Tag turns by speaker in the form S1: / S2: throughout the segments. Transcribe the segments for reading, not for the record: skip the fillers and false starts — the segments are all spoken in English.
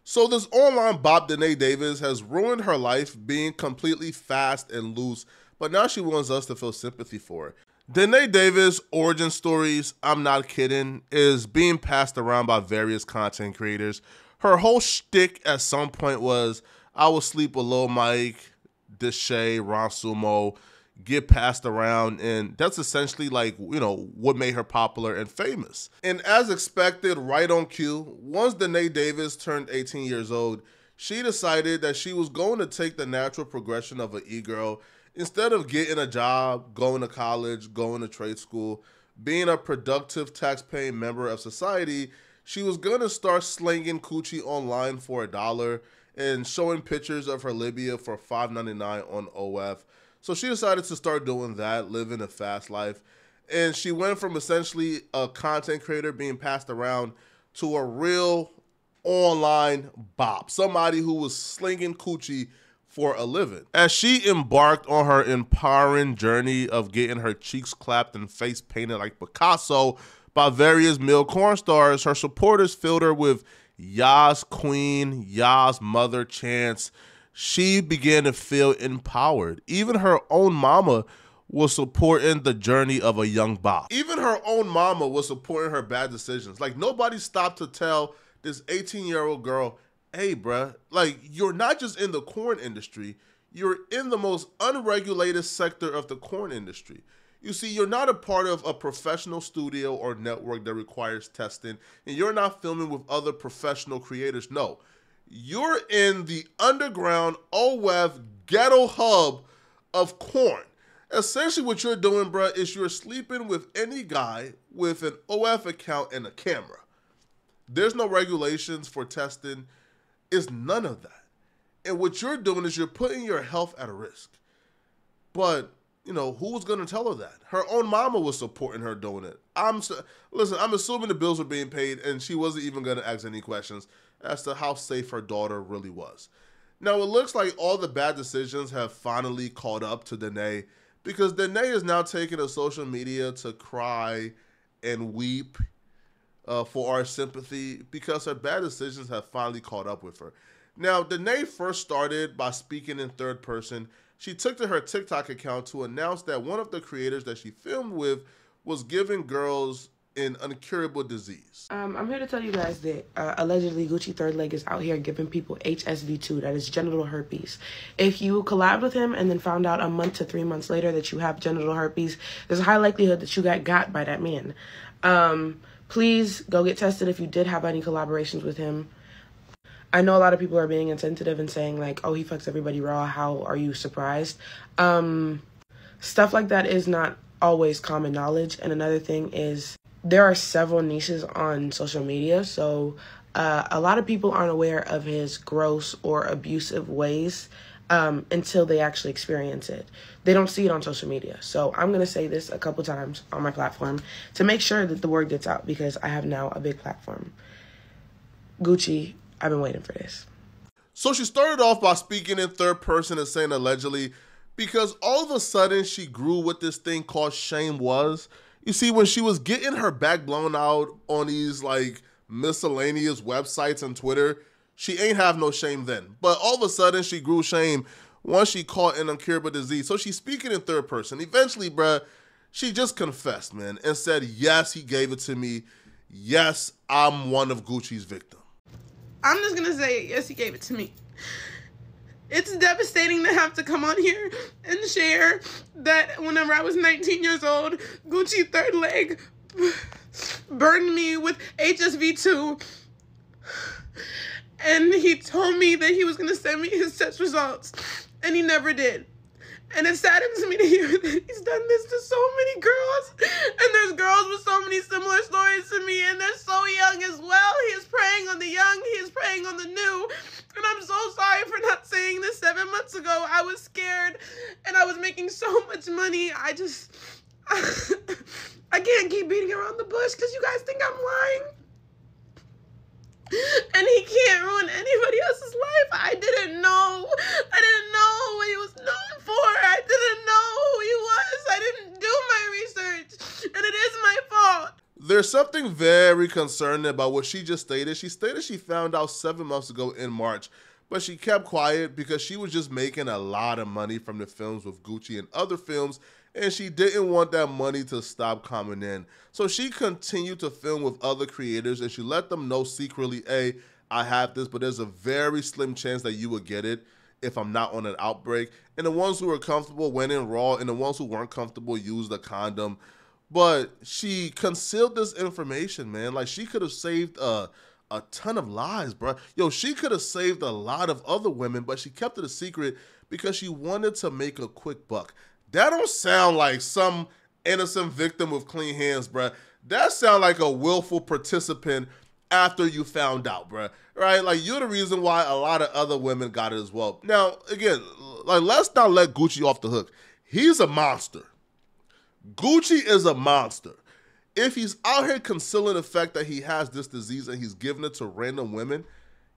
S1: So this online bop Danae Davis has ruined her life being completely fast and loose, but now she wants us to feel sympathy for her. Danae Davis' origin stories, I'm not kidding, is being passed around by various content creators. Her whole shtick at some point was, I will sleep with Lil Mike, Deshae, Ron Sumo, get passed around, and that's essentially like, what made her popular and famous. And as expected, right on cue, once Danae Davis turned 18 years old, she decided that she was going to take the natural progression of an e-girl. Instead of getting a job, going to college, going to trade school, being a productive tax-paying member of society, she was going to start slinging coochie online for $1 and showing pictures of her labia for $5.99 on OF. So she decided to start doing that, living a fast life. And she went from essentially a content creator being passed around to a real online bop, somebody who was slinging coochie for a living. As she embarked on her empowering journey of getting her cheeks clapped and face painted like Picasso by various male corn stars, her supporters filled her with Yas Queen, Yas Mother chants. She began to feel empowered. Even her own mama was supporting the journey of a young bop. Even her own mama was supporting her bad decisions. Like, nobody stopped to tell this 18-year-old girl, hey, bruh, like, you're not just in the corn industry, you're in the most unregulated sector of the corn industry. You see, you're not a part of a professional studio or network that requires testing, and you're not filming with other professional creators. No, you're in the underground OF ghetto hub of corn. Essentially what you're doing, bruh, is you're sleeping with any guy with an OF account and a camera. There's no regulations for testing. It's none of that. And what you're doing is you're putting your health at risk. But, who was going to tell her that? Her own mama was supporting her doing it. Listen, I'm assuming the bills were being paid and she wasn't even going to ask any questions as to how safe her daughter really was. Now, it looks like all the bad decisions have finally caught up to Danae, because Danae is now taking to social media to cry and weep for our sympathy, because her bad decisions have finally caught up with her. Now, Danae first started by speaking in third person. She took to her TikTok account to announce that one of the creators that she filmed with was giving girls an incurable disease.
S2: I'm here to tell you guys that allegedly Gucci Third Leg is out here giving people HSV2, that is genital herpes. If you collabed with him and then found out a month to 3 months later that you have genital herpes, there's a high likelihood that you got by that man. Please go get tested if you did have any collaborations with him. I know a lot of people are being insensitive and saying like, oh, he fucks everybody raw, how are you surprised? Stuff like that is not always common knowledge. And another thing is, there are several niches on social media, so a lot of people aren't aware of his gross or abusive ways until they actually experience it. They don't see it on social media. So I'm going to say this a couple times on my platform to make sure that the word gets out, because I have now a big platform. Gucci, I've been waiting for this.
S1: So she started off by speaking in third person and saying allegedly, because all of a sudden she grew what this thing called shame was. You see, when she was getting her back blown out on these like miscellaneous websites and Twitter, she ain't have no shame then. But all of a sudden she grew shame once she caught an incurable disease. So she's speaking in third person. Eventually, bruh, she just confessed, man, and said, yes, he gave it to me. Yes, I'm one of Gucci's victims.
S3: I'm just going to say, yes, he gave it to me. It's devastating to have to come on here and share that whenever I was 19 years old, Gucci Third Leg burned me with HSV2. And he told me that he was going to send me his test results. And he never did. And it saddens me to hear that he's done this to so many girls. And there's girls with so many similar stories to me. And they're so young as well. He is preying on the young. He is preying on the new. And I'm so sorry for not saying this 7 months ago. I was scared. And I was making so much money. I can't keep beating around the bush because you guys think I'm lying. And he can't ruin anybody else's life. I didn't know what he was known for. I didn't know who he was. I didn't do my research. And it is my fault.
S1: There's something very concerning about what she just stated. She stated she found out 7 months ago in March, but she kept quiet because she was just making a lot of money from the films with Gucci and other films, and she didn't want that money to stop coming in. So she continued to film with other creators, and she let them know secretly, hey, I have this, but there's a very slim chance that you would get it if I'm not on an outbreak. And the ones who were comfortable went in raw, and the ones who weren't comfortable used a condom. But she concealed this information, man. Like, she could have saved a ton of lives, bro. Yo, she could have saved a lot of other women, but she kept it a secret because she wanted to make a quick buck. That don't sound like some innocent victim with clean hands, bro. That sound like a willful participant after you found out, bro. Right? Like, you're the reason why a lot of other women got it as well. Now, again, like, let's not let Gucci off the hook. He's a monster. Gucci is a monster. If he's out here concealing the fact that he has this disease and he's giving it to random women,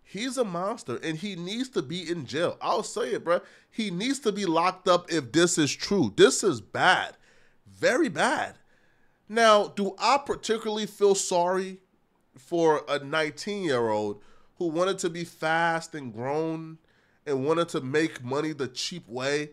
S1: he's a monster and he needs to be in jail. I'll say it, bro. He needs to be locked up if this is true. This is bad. Very bad. Now, do I particularly feel sorry for a 19-year-old who wanted to be fast and grown and wanted to make money the cheap way?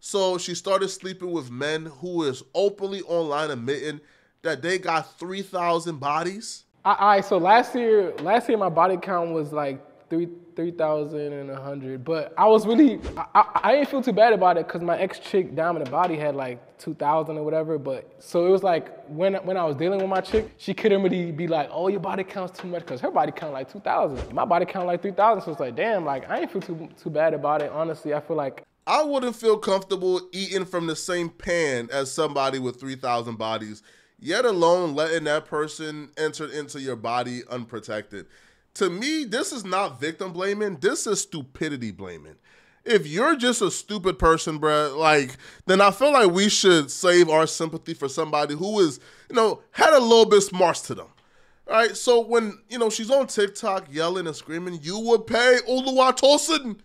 S1: So she started sleeping with men who is openly online admitting that they got 3,000 bodies.
S4: All right, so last year my body count was like 3,100, but I was really, I didn't feel too bad about it because my ex-chick Diamond the Body had like 2,000 or whatever, but so it was like when I was dealing with my chick, she couldn't really be like, oh, your body count's too much because her body count like 2,000. My body count like 3,000, so it's like, damn, like I ain't feel too bad about it. Honestly, I feel like
S1: I wouldn't feel comfortable eating from the same pan as somebody with 3,000 bodies, yet alone letting that person enter into your body unprotected. To me, this is not victim blaming. This is stupidity blaming. If you're just a stupid person, bruh, like, then I feel like we should save our sympathy for somebody who is, had a little bit smarts to them. All right, so when, she's on TikTok yelling and screaming, you would pay Oluwatosin.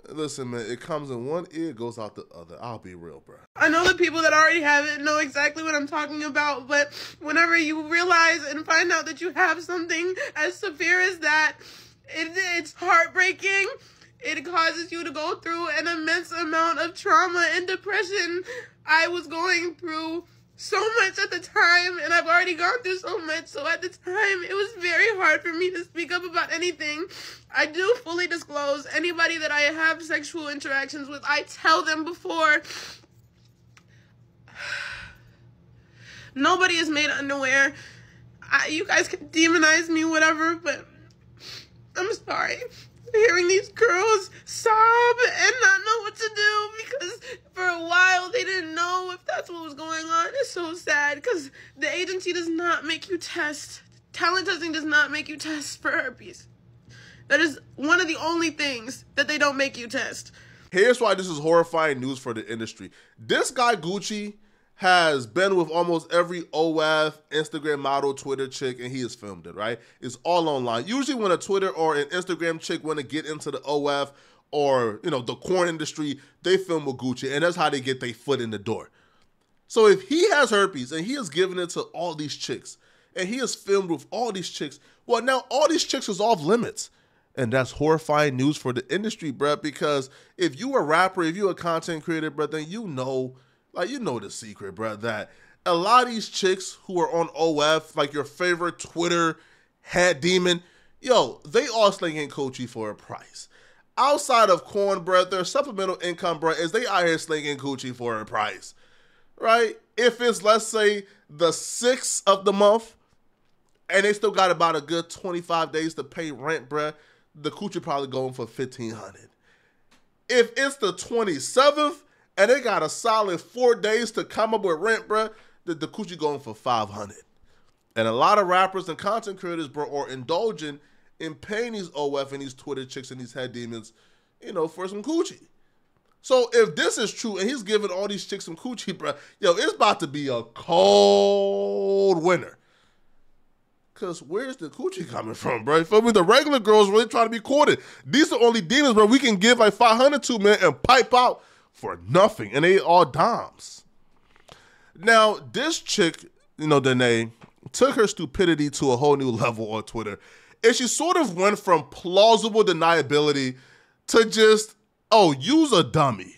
S1: Listen, man, it comes in one ear, it goes out the other. I'll be real, bro.
S3: I know the people that already have it know exactly what I'm talking about, but whenever you realize and find out that you have something as severe as that, it's heartbreaking. It causes you to go through an immense amount of trauma and depression. I was going through so much at the time, and I've already gone through so much, so at the time, it was very hard for me to speak up about anything. I do fully disclose anybody that I have sexual interactions with. I tell them before. Nobody is made unaware. You guys can demonize me, whatever, but I'm sorry. Hearing these girls sob and not know what to do because for a while they didn't know if that's what was going on. It's so sad because the agency does not make you test. Talent testing does not make you test for herpes. That is one of the only things that they don't make you test.
S1: Here's why this is horrifying news for the industry. This guy Gucci has been with almost every OF, Instagram model, Twitter chick, and he has filmed it, right? It's all online. Usually when a Twitter or an Instagram chick want to get into the OF or, the corn industry, they film with Gucci, and that's how they get their foot in the door. So if he has herpes and he has given it to all these chicks, and he has filmed with all these chicks, well, now all these chicks is off limits. And that's horrifying news for the industry, bruh, because if you a rapper, if you a content creator, bruh, then you know the secret, bruh, that a lot of these chicks who are on OF, like your favorite Twitter head demon, yo, they all slinging Gucci for a price. Outside of corn, bruh, their supplemental income, bruh, is they out here slinging Gucci for a price, right? If it's, let's say, the 6th of the month, and they still got about a good 25 days to pay rent, bruh, the Gucci probably going for $1,500. If it's the 27th, and they got a solid 4 days to come up with rent, bruh, the Gucci going for $500. And a lot of rappers and content creators, bro, are indulging in paying these OF and these Twitter chicks and these head demons, for some Gucci. So if this is true and he's giving all these chicks some Gucci, bruh, yo, it's about to be a cold winter. Because where's the Gucci coming from, bro? You feel me? The regular girls really trying to be courted. These are only demons, bro. We can give like $500 to, man, and pipe out for nothing, and they all doms. Now, this chick Danae took her stupidity to a whole new level on Twitter. And she sort of went from plausible deniability to just, use a dummy.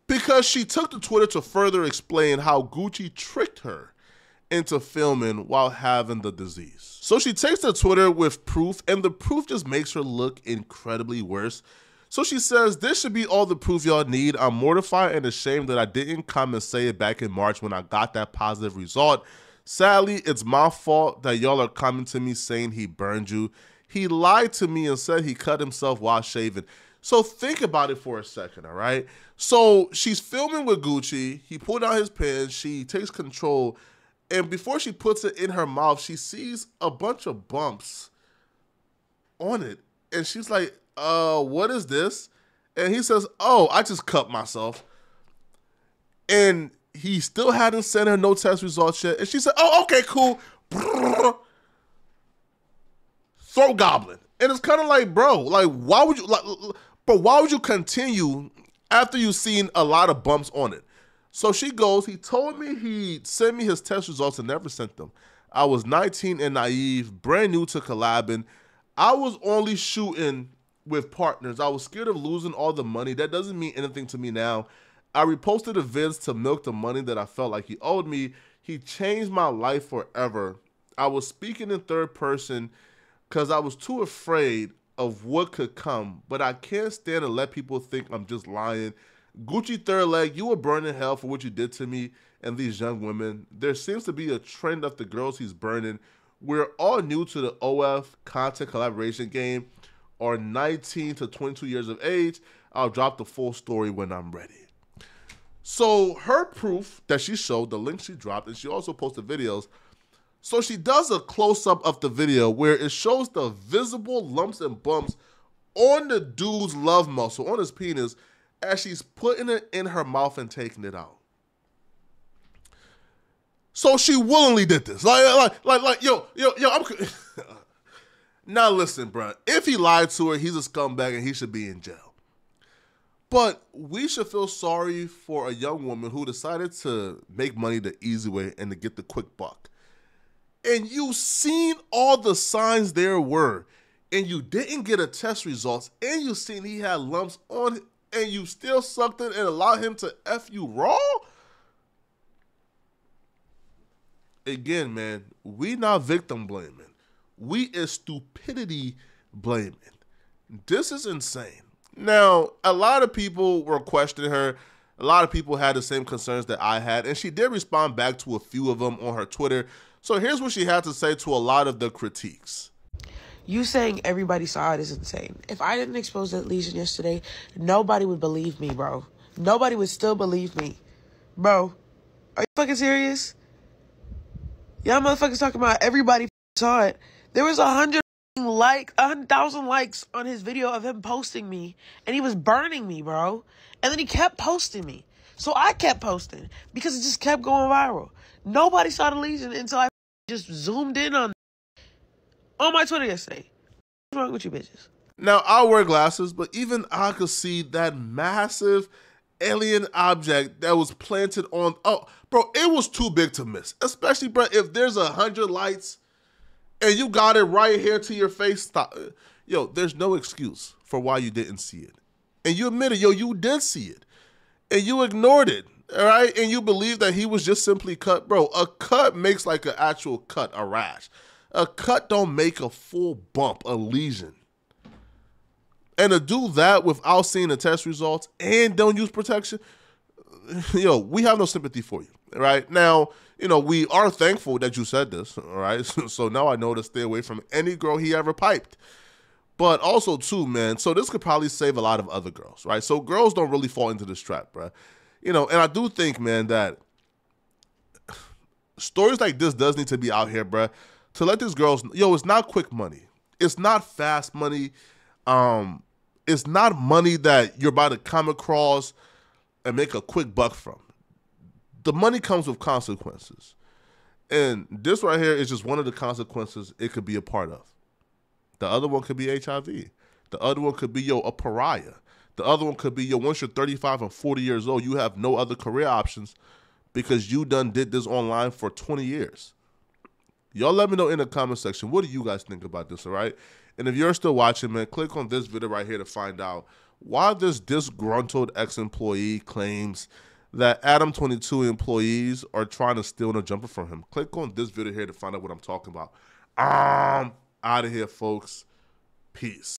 S1: Because she took to Twitter to further explain how Gucci tricked her into filming while having the disease. So she takes to Twitter with proof, and the proof just makes her look incredibly worse. So she says, "This should be all the proof y'all need. I'm mortified and ashamed that I didn't come and say it back in March when I got that positive result. Sadly, it's my fault that y'all are coming to me saying he burned you. He lied to me and said he cut himself while shaving." So think about it for a second, all right? So she's filming with Gucci. He pulled out his pen. She takes control. And before she puts it in her mouth, she sees a bunch of bumps on it. And she's like, what is this? And he says, I just cut myself. And he still hadn't sent her no test results yet. And she said, okay, cool. Throat goblin. And it's kind of like, bro, why would you continue after you've seen a lot of bumps on it? So she goes, he told me he'd send me his test results and never sent them. I was 19 and naive, brand new to collabing. I was only shooting with partners. I was scared of losing all the money. That doesn't mean anything to me now. I reposted the vids to milk the money that I felt like he owed me. He changed my life forever. I was speaking in third person because I was too afraid of what could come, but I can't stand to let people think I'm just lying. Gucci third leg, you were burning hell for what you did to me and these young women. There seems to be a trend of the girls he's burning. We're all new to the OF content collaboration game, are 19 to 22 years of age. I'll drop the full story when I'm ready. So her proof that she showed, the link she dropped, and she also posted videos. So she does a close-up of the video where it shows the visible lumps and bumps on the dude's love muscle, on his penis, as she's putting it in her mouth and taking it out. So she willingly did this. Yo, I'm... Now listen, bro. If he lied to her, he's a scumbag and he should be in jail. But we should feel sorry for a young woman who decided to make money the easy way and to get the quick buck. And you seen all the signs there were, and you didn't get a test results, and you seen he had lumps on it, and you still sucked it and allowed him to F you raw? Again, man, we not victim blaming. We is stupidity blaming. This is insane. Now, a lot of people were questioning her. A lot of people had the same concerns that I had, and she did respond back to a few of them on her Twitter. So here's what she had to say to a lot of the critiques.
S2: You saying everybody saw it is insane. If I didn't expose that lesion yesterday, nobody would believe me, bro. Nobody would still believe me. Bro, are you fucking serious? Y'all motherfuckers talking about everybody saw it. There was 100,000 likes on his video of him posting me, and he was burning me, bro. And then he kept posting me. So I kept posting because it just kept going viral. Nobody saw the lesion until I just zoomed in on my Twitter yesterday. What's wrong with you bitches?
S1: Now, I wear glasses, but even I could see that massive alien object that was planted on... Oh, bro, it was too big to miss. Especially, bro, if there's 100 lights and you got it right here to your face, stop. Yo, there's no excuse for why you didn't see it. And you admitted, you did see it. And you ignored it, all right? And you believe that he was just simply cut. Bro, a cut makes like an actual cut, a rash. A cut don't make a full bump, a lesion. And to do that without seeing the test results and don't use protection, we have no sympathy for you, right? Now, we are thankful that you said this, all right? So now I know to stay away from any girl he ever piped. But also, too, man, so this could probably save a lot of other girls, right? So girls don't really fall into this trap, bro. And I do think, man, that stories like this does need to be out here, bro, to let these girls, it's not quick money. It's not fast money. It's not money that you're about to come across and make a quick buck from. The money comes with consequences. And this right here is just one of the consequences it could be a part of. The other one could be HIV. The other one could be, a pariah. The other one could be, once you're 35 and 40 years old, you have no other career options because you done did this online for 20 years. Y'all let me know in the comment section, what do you guys think about this, all right? And if you're still watching, man, click on this video right here to find out why this disgruntled ex-employee claims that Adam 22 employees are trying to steal a jumper from him. Click on this video here to find out what I'm talking about. Out of here, folks. Peace.